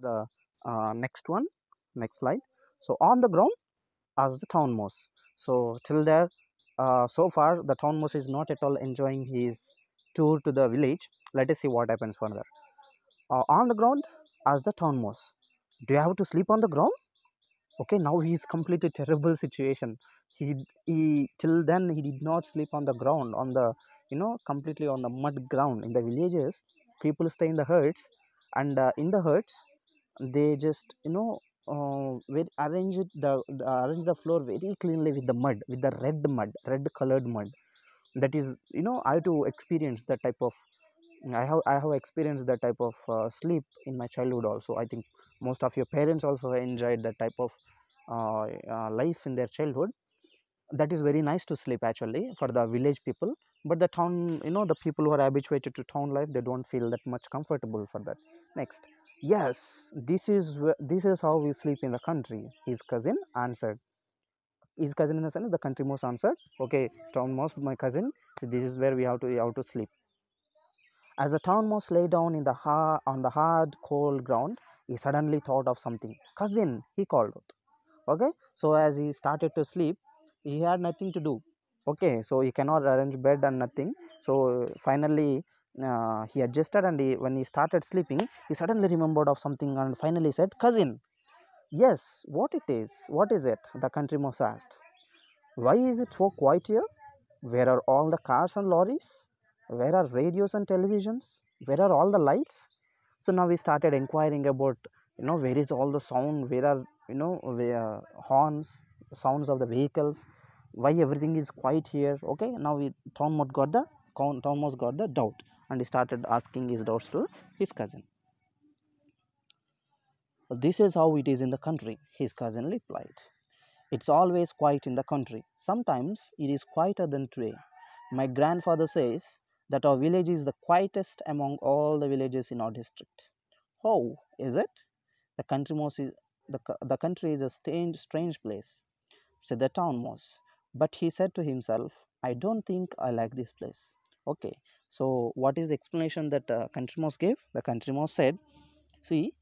the next one, next slide. So on the ground as the town mouse. So till there, so far the town mouse is not at all enjoying his tour to the village. Let us see what happens further. On the ground as the town mouse. Do you have to sleep on the ground? Okay, now he is completely terrible situation. He till then he did not sleep on the ground, on the completely on the mud ground. In the villages, people stay in the huts, and in the huts they just arrange the floor very cleanly with the mud, with the red colored mud. That is, I have to experience that type of I have experienced that type of sleep in my childhood also. I think most of your parents also enjoyed that type of life in their childhood. That is very nice to sleep actually for the village people. But the town, the people who are habituated to town life, they don't feel that much comfortable for that. Next, yes, this is how we sleep in the country, his cousin answered. His cousin in the sense the country mouse answered, okay, town mouse, my cousin, this is where we have to sleep. As the town mouse lay down on the hard, cold ground, he suddenly thought of something. Cousin, he called out. Okay, so as he started to sleep, he had nothing to do. Okay, so he cannot arrange bed and nothing. So finally, he adjusted, and when he started sleeping, he suddenly remembered of something and finally said, "Cousin, yes, what it is? What is it?" The country mouse asked. "Why is it so quiet here? Where are all the cars and lorries? Where are radios and televisions? Where are all the lights?" So now we started inquiring about, where is all the sound, where are, where horns, sounds of the vehicles, why everything is quiet here. Okay, now Thomas got the doubt, and he started asking his doubts to his cousin. "This is how it is in the country," his cousin replied. "It's always quiet in the country. Sometimes it is quieter than today. My grandfather says that our village is the quietest among all the villages in our district." "Oh, is it? The country mouse is the country is a strange place," said the town mouse. But he said to himself, "I don't think I like this place." Okay, so what is the explanation that country mouse gave? The country mouse said, "See,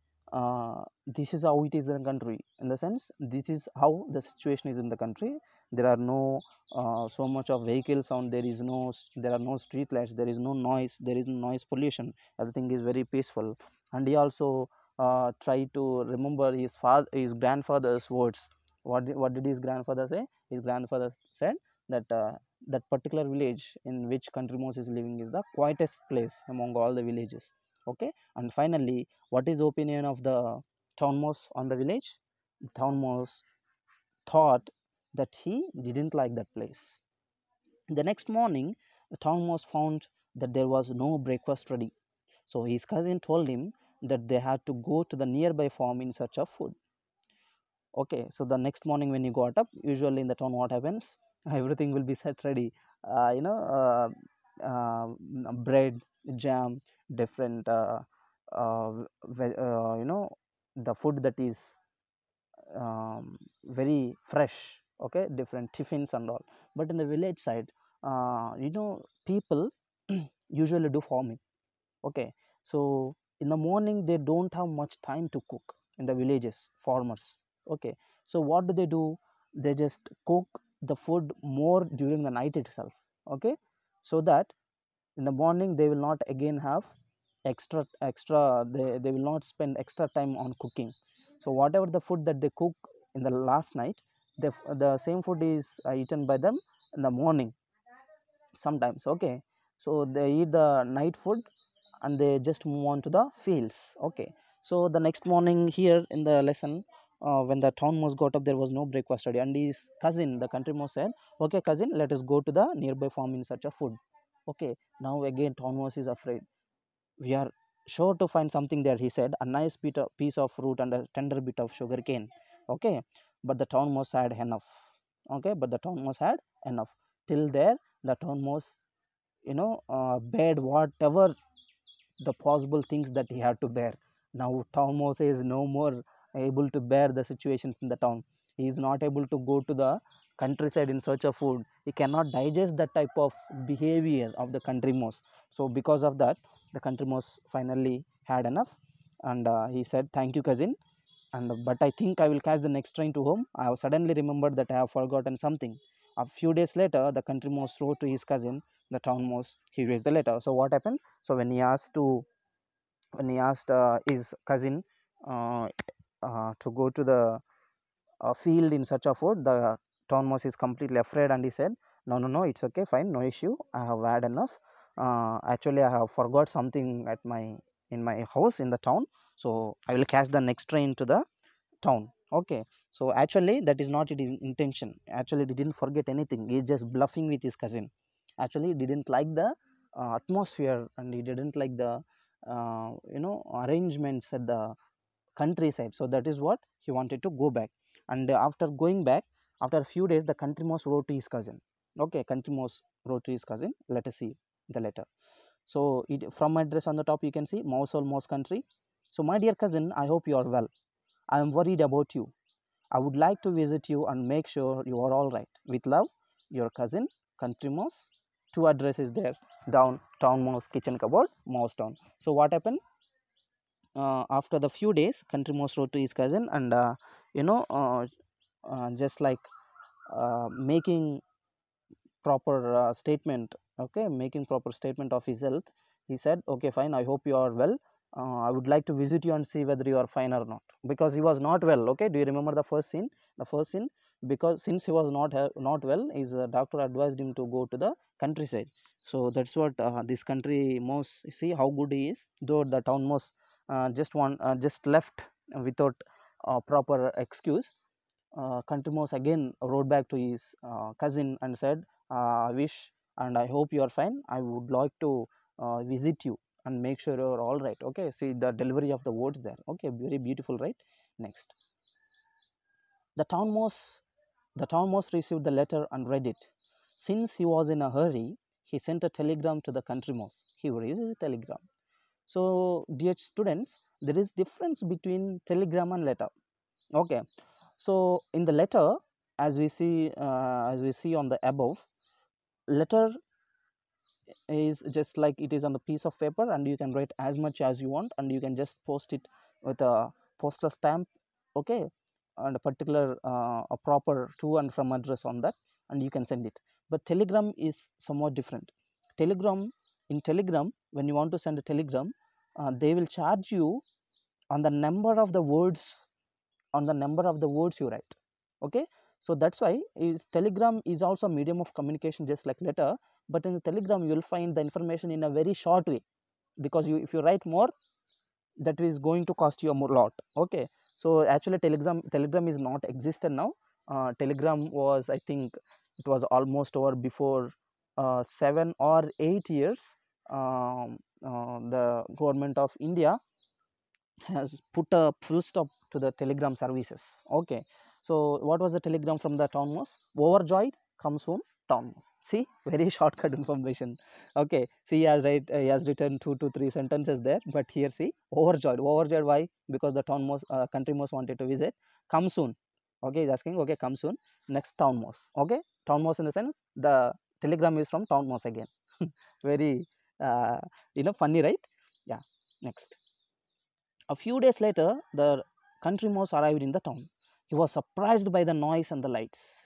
this is how it is in the country. In the sense, this is how the situation is in the country. There are no so much of vehicle sound. There are no street lights. There is no noise. There is no noise pollution. Everything is very peaceful." And he also tried to remember his grandfather's words. What did his grandfather say? His grandfather said that that particular village in which country mouse is living is the quietest place among all the villages. Okay, and finally, what is the opinion of the town mouse on the village? The town mouse thought that he didn't like that place. The next morning, the town mouse found that there was no breakfast ready. So his cousin told him that they had to go to the nearby farm in search of food. Okay, so the next morning when he got up, usually in the town, what happens? Everything will be set ready. Uh, you know, Bread, jam, different, the food that is very fresh. Okay, different tiffins and all. But in the village side, people usually do farming. Okay, so in the morning they don't have much time to cook in the villages, farmers. Okay, so what do? They just cook the food more during the night itself. Okay, so that in the morning they will not again have they will not spend extra time on cooking. So whatever the food that they cook in the last night, the same food is eaten by them in the morning sometimes. Okay, so they eat the night food and they just move on to the fields. Okay, so the next morning here in the lesson, when the town mouse got up, there was no breakfast ready, and his cousin, the country mouse, said, "Okay, cousin, let us go to the nearby farm in search of food." Okay, now again town mouse is afraid. "We are sure to find something there," he said, "a nice piece of fruit and a tender bit of sugar cane." Okay, but the town mouse had enough. Okay, but the town mouse had enough. Till there, the town mouse, bared whatever the possible things that he had to bear. Now town mouse is no more able to bear the situations in the town. He is not able to go to the countryside in search of food. He cannot digest that type of behavior of the country mouse. So because of that, the country mouse finally had enough, and he said, "Thank you, cousin. And but I think I will catch the next train to home. I have suddenly remembered that I have forgotten something." A few days later, the country mouse wrote to his cousin, the town mouse. He reads the letter. So what happened? So when he asked his cousin uh, to go to the field in search of food, the town mouse is completely afraid, and he said, "No, no, no, it's okay, fine, no issue. I have had enough. Actually, I have forgot something at my in my house in the town. So I will catch the next train to the town." Okay, so actually that is not his intention. Actually, he didn't forget anything. He's just bluffing with his cousin. Actually, he didn't like the atmosphere, and he didn't like the arrangements at the countryside. So that is what he wanted to go back. And after going back, after a few days, the country mouse wrote to his cousin. Okay, country mouse wrote to his cousin. Let us see the letter. So from my address on the top, you can see mouse all mouse country. So my dear cousin, I hope you are well. I am worried about you. I would like to visit you and make sure you are all right. With love, your cousin, country mouse. Two addresses there, down, town mouse, kitchen cupboard, mouse town. So what happened? After the few days, country mouse wrote to his cousin, and you know just like making proper statement, okay, making proper statement of his health. He said, "Okay, fine, I hope you are well. I would like to visit you and see whether you are fine or not," because he was not well. Okay, do you remember the first scene? The first scene, because since he was not well, his doctor advised him to go to the countryside. So that's what this country mouse, see how good he is. Though the town mouse just left without proper excuse, country mouse again wrote back to his cousin and said, "I wish and I hope you are fine. I would like to visit you and make sure you are all right." Okay, see the delivery of the words there. Okay, very beautiful, right? Next, the town mouse received the letter and read it. Since he was in a hurry, he sent a telegram to the country mouse. He raised a telegram. So, dear students, there is difference between telegram and letter. Okay, so in the letter, as we see on the above, letter is just like it is on the piece of paper, and you can write as much as you want, and you can just post it with a postal stamp. Okay, and a particular a proper to and from address on that, and you can send it. But telegram is somewhat different. Telegram, in telegram, when you want to send a telegram, they will charge you on the number of the words, you write. Okay, so that's why is telegram is also a medium of communication just like letter, but in the telegram you will find the information in a very short way, because if you write more, that is going to cost you a more lot. Okay, so actually telegram is not existed now. Telegram was, I think it was almost over before 7 or 8 years. The government of India has put a full stop to the telegram services. Okay, so what was the telegram from the town mouse? Overjoyed, come soon, town mouse. See, very shortcut information. Okay, see, he has written 2 to 3 sentences there, but here see, overjoyed, why? Because the town mouse, country mouse wanted to visit. Come soon. Okay, he's asking, okay, come soon. Next, town mouse. Okay, town mouse in the sense the telegram is from town mouse again. Very funny, right? Yeah. Next, a few days later, the country mouse arrived in the town. He was surprised by the noise and the lights.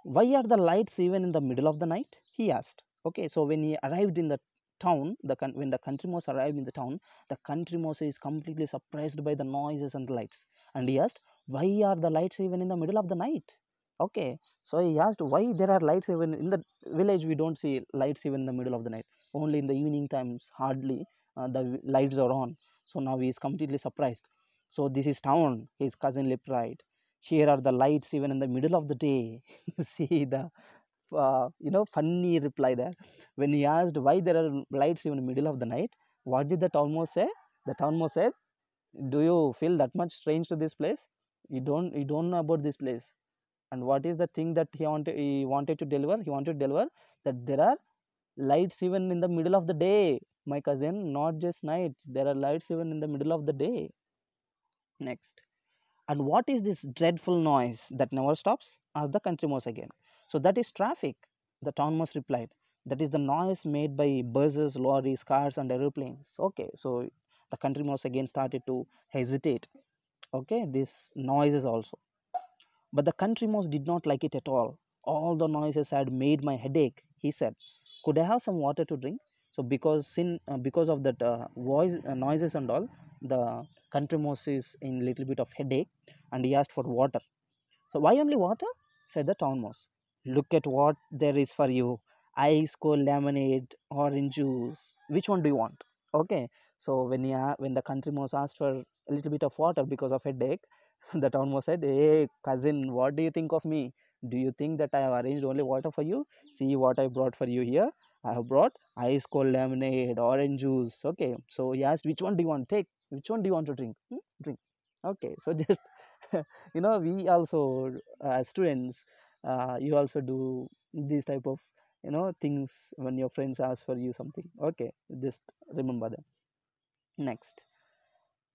"Why are the lights even in the middle of the night?" he asked. Okay, so when he arrived in the town, when the country mouse arrived in the town, the country mouse is completely surprised by the noises and the lights. And he asked, "Why are the lights even in the middle of the night?" Okay, so he asked, why there are lights even in the village? We don't see lights even in the middle of the night. Only in the evening times, hardly the lights are on. So now he is completely surprised. "So this is town," his cousin replied. "Here are the lights even in the middle of the day." See the funny reply there. When he asked why there are lights even in the middle of the night, what did the town mouse say? The town mouse said, "Do you feel that much strange to this place? You don't know about this place." And what is the thing that he wanted to deliver? He wanted to deliver that there are lights even in the middle of the day, my cousin, not just night. There are lights even in the middle of the day. Next, "And what is this dreadful noise that never stops?" asked the country mouse again. "So that is traffic," the town mouse replied. "That is the noise made by buses, lorries, cars, and aeroplanes." Okay, so The country mouse again started to hesitate. Okay, this noises also. But the country mouse did not like it at all. All the noises had made my headache, he said. Could I have some water to drink? So because of that voice noises and all, the country mouse is in little bit of headache, and he asked for water. So why only water? Said the town mouse. Look at what there is for you. Ice cold lemonade, orange juice. Which one do you want? Okay. So when the country mouse asked for a little bit of water because of headache, the town mouse said, "Hey cousin, what do you think of me? Do you think that I have arranged only water for you? See what I brought for you here. I have brought ice cold lemonade, orange juice." Okay. So he asked, "Which one do you want? Take. Which one do you want to drink? Drink." Okay. So just we also as students, you also do these type of things when your friends ask for you something. Okay, just remember them. Next,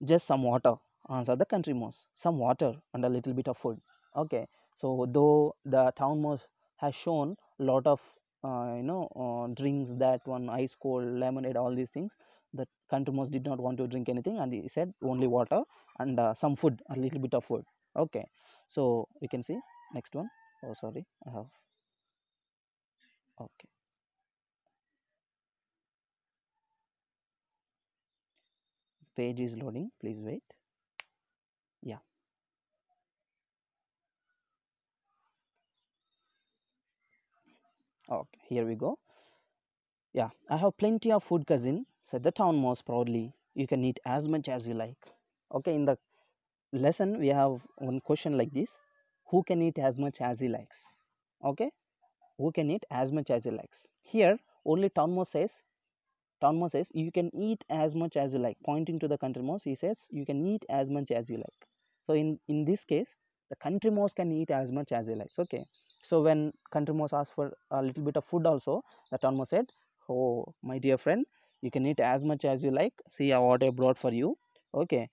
just some water, answer the country mouse. Some water and a little bit of food. Okay, so though the town mouse has shown a lot of drinks, that one ice cold lemonade, all these things, the country mouse did not want to drink anything, and he said only water and some food, a little bit of food. Okay, so we can see next one. Oh sorry, I have. Okay, page is loading, please wait. Yeah, okay, here we go. Yeah, I have plenty of food, cousin, said the town mouse proudly. You can eat as much as you like. Okay, in the lesson, we have one question like this: who can eat as much as he likes? Okay, who can eat as much as he likes? Here, only town mouse says, you can eat as much as you like. Pointing to the country mouse, he says, you can eat as much as you like. So, in this case, the country mouse can eat as much as he likes. Okay, so when country mouse asked for a little bit of food also, the town mouse said, oh my dear friend, you can eat as much as you like. See what I brought for you. Okay,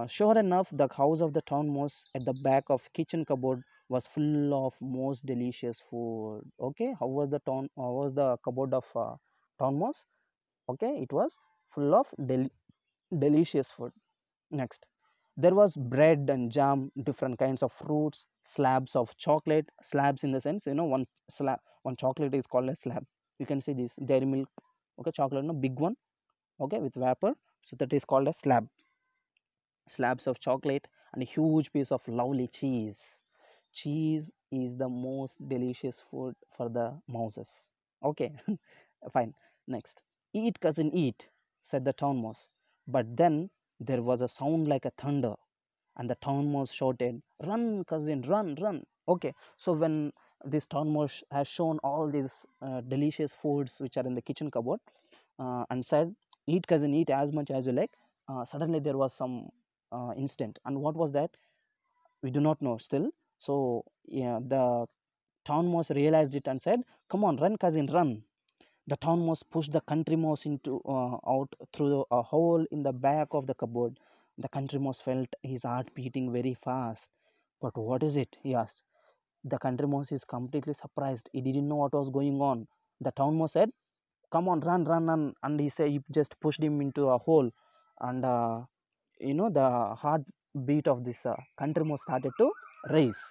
sure enough, the house of the town mouse at the back of kitchen cupboard was full of most delicious food. Okay, how was the cupboard of town mouse? Okay, it was full of delicious food. Next, there was bread and jam, different kinds of fruits, slabs of chocolate. Slabs in the sense, one chocolate is called a slab. You can see this dairy milk, okay, chocolate, no, big one, okay, with vapor, so that is called a slab. Slabs of chocolate and a huge piece of lovely cheese. Cheese is the most delicious food for the mouses. Okay, fine. Next, eat, cousin, eat, said the town mouse. But then there was a sound like a thunder, and the town mouse shouted, "Run, cousin, run, run!" Okay, so when this town mouse has shown all these delicious foods which are in the kitchen cupboard, and said, "Eat, cousin, eat as much as you like," suddenly there was some incident. And what was that? We do not know still. So, yeah, the town mouse realized it and said, "Come on, run, cousin, run." The town mouse pushed the country mouse into out through a hole in the back of the cupboard. The country mouse felt his heart beating very fast. "But what is it?" he asked. The country mouse is completely surprised. He didn't know what was going on. The town mouse said, "Come on, run, run, run." And he said, he just pushed him into a hole. And the heartbeat of this country mouse started to raise.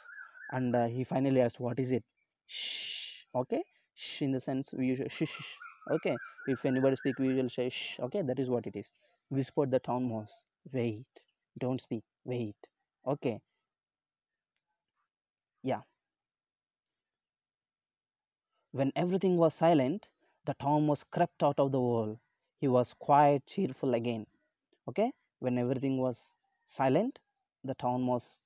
And he finally asked, "What is it?" Shh. Okay, shh in the sense we usually shh, shh. Okay, if anybody speak, we will say shh. Okay, that is what it is. Whispered the town mouse. "Wait, don't speak, wait." Okay, yeah. When everything was silent, the town mouse crept out of the wall. He was quite cheerful again. Okay, when everything was silent, the town mouse,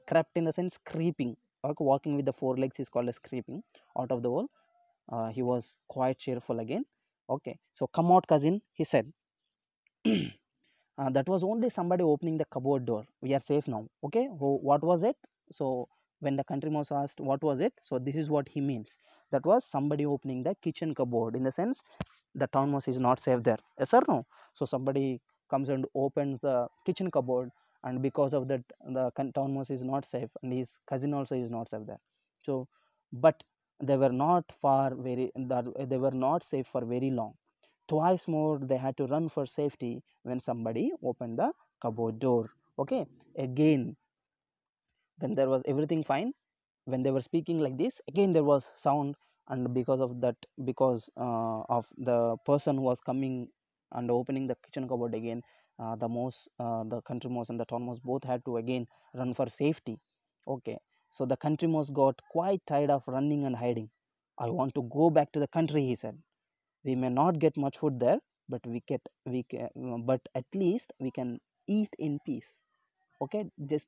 crept in the sense creeping. Okay, walking with the four legs is called as creeping out of the wall. He was quite cheerful again. Okay, so come out, cousin, he said. That was only somebody opening the cupboard door. We are safe now. Okay, what was it? So when the country mouse asked what was it, so this is what he means. That was somebody opening the kitchen cupboard. In the sense, the town mouse is not safe there. Yes or no? So somebody comes and opens the kitchen cupboard, and because of that, the town mouse is not safe, and his cousin also is not safe there. So, but they were not far very. They were not safe for very long. Twice more they had to run for safety when somebody opened the cupboard door. Okay, again, when there was everything fine, when they were speaking like this, again there was sound, and because of that, because of the person who was coming and opening the kitchen cupboard again, the country mouse and the town mouse both had to again run for safety. Okay, so the country mouse got quite tired of running and hiding. I want to go back to the country, he said. We may not get much food there, but but at least we can eat in peace. Okay, just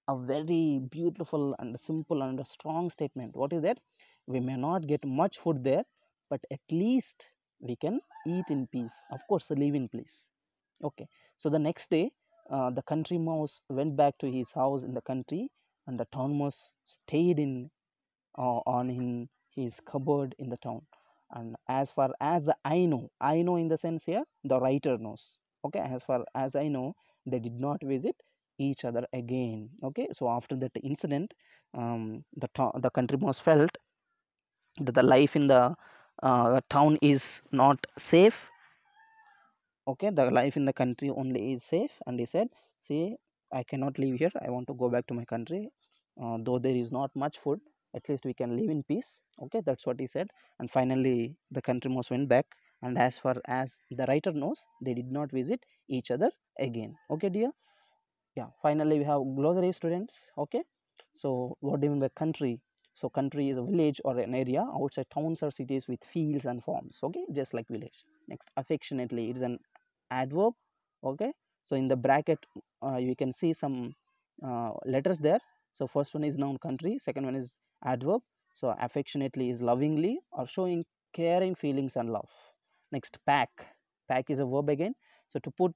a very beautiful and simple and a strong statement. What is that? We may not get much food there, but at least we can eat in peace. Of course, live in peace. Okay. So the next day, the country mouse went back to his house in the country, and the town mouse stayed in his cupboard in the town. And as far as I know in the sense here, the writer knows. Okay, as far as I know, they did not visit each other again. Okay, so after that incident, the country mouse felt that the life in the town is not safe. Okay, the life in the country only is safe, and he said, see, I cannot live here, I want to go back to my country. Though there is not much food, at least we can live in peace. Okay, that's what he said. And finally the country mouse went back, and as far as the writer knows, they did not visit each other again. Okay, dear. Yeah, finally we have glossary, students. Okay, so what do you mean by country? So country is a village or an area outside towns or cities with fields and farms. Okay, just like village. Next, affectionately, it's an adverb. Okay, so in the bracket you can see some letters there. So first one is noun, country, second one is adverb. So affectionately is lovingly or showing caring feelings and love. Next, pack is a verb again. So to put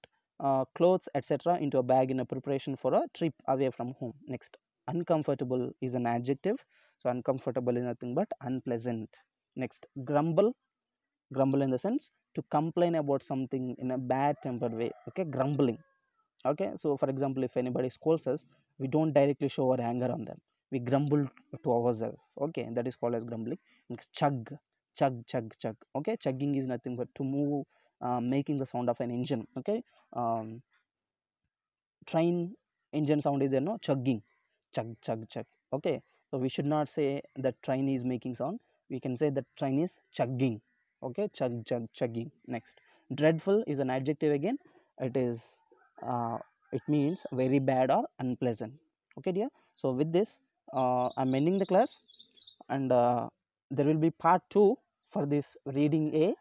clothes etc into a bag in a preparation for a trip away from home. Next, uncomfortable is an adjective. So uncomfortable is nothing but unpleasant. Next, grumble in the sense to complain about something in a bad tempered way. Okay, grumbling. Okay, so for example, if anybody scolds us, we don't directly show our anger on them, we grumble to ourselves. Okay, that is called as grumbling. Next, chug. Okay, chugging is nothing but to move, making the sound of an engine. Okay, um, train engine sound is there, no, chugging, chug. Okay, so we should not say that train is making sound, we can say that train is chugging. Okay, chugging. Next, dreadful is an adjective again. It is it means very bad or unpleasant. Okay, dear. So with this, I'm ending the class, and there will be part 2 for this reading A,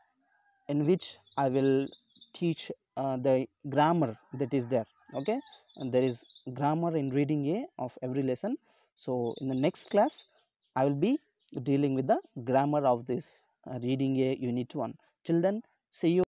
in which I will teach the grammar that is there. Okay, and there is grammar in reading A of every lesson. So in the next class, I will be dealing with the grammar of this reading A unit 1. Till then, see you.